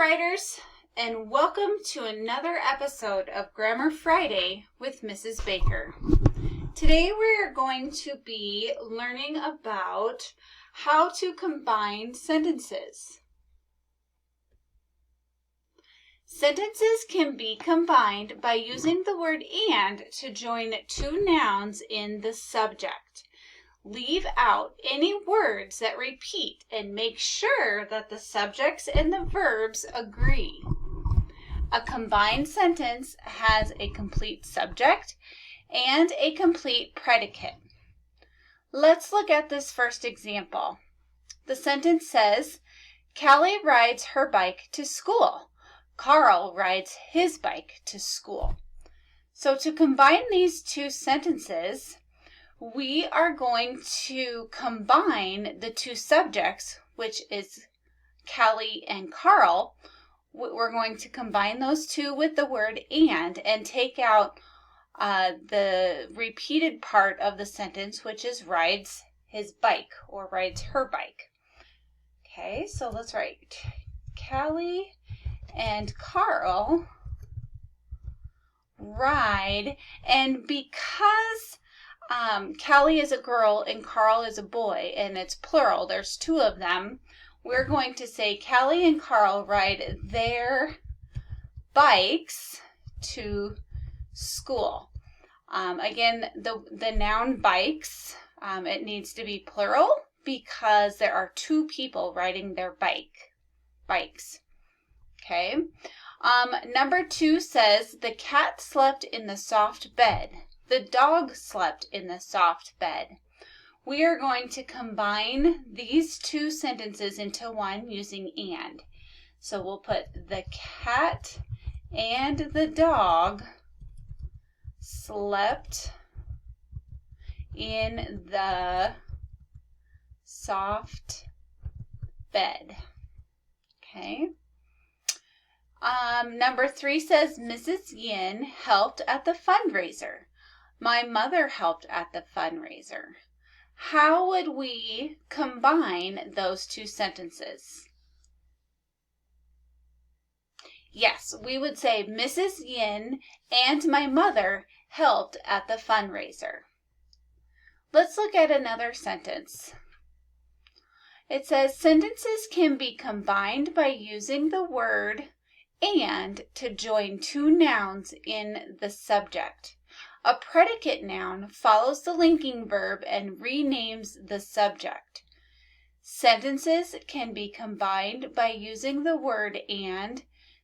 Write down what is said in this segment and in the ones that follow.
writers, and welcome to another episode of Grammar Friday with Mrs. Baker. Today we're going to be learning about how to combine sentences. Sentences can be combined by using the word and to join two nouns in the subject. Leave out any words that repeat and make sure that the subjects and the verbs agree. A combined sentence has a complete subject and a complete predicate. Let's look at this first example. The sentence says, Callie rides her bike to school. Carl rides his bike to school. So to combine these two sentences, we are going to combine the two subjects, which is Callie and Carl. We're going to combine those two with the word and take out the repeated part of the sentence, which is rides his bike or rides her bike. Okay, so let's write Callie and Carl ride, and because Callie is a girl and Carl is a boy, and it's plural, there's two of them, we're going to say Callie and Carl ride their bikes to school. Again, the noun bikes, it needs to be plural because there are two people riding their bikes. Okay. Number 2 says, the cat slept in the soft bed. The dog slept in the soft bed. We are going to combine these two sentences into one using and. So we'll put the cat and the dog slept in the soft bed. Okay. Number 3 says, Mrs. Yin helped at the fundraiser. My mother helped at the fundraiser. How would we combine those two sentences? Yes, we would say Mrs. Yin and my mother helped at the fundraiser. Let's look at another sentence. It says sentences can be combined by using the word and to join two nouns in the subject. A predicate noun follows the linking verb and renames the subject. Sentences can be combined by using the word and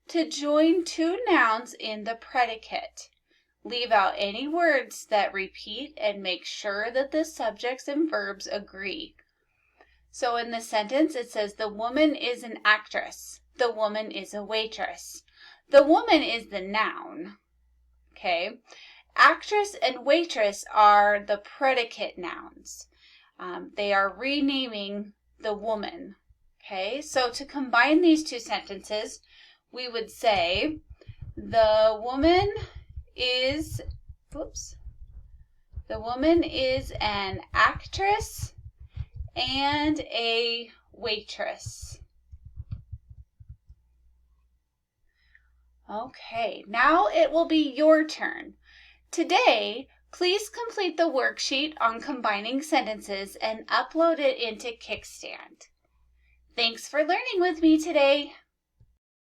to join two nouns in the predicate. Leave out any words that repeat and make sure that the subjects and verbs agree. So in the sentence it says, the woman is an actress. The woman is a waitress. The woman is the noun. Okay. Actress and waitress are the predicate nouns. They are renaming the woman. Okay, so to combine these two sentences, we would say the woman is an actress and a waitress. Okay, now it will be your turn. Today, please complete the worksheet on combining sentences and upload it into Kickstand. Thanks for learning with me today.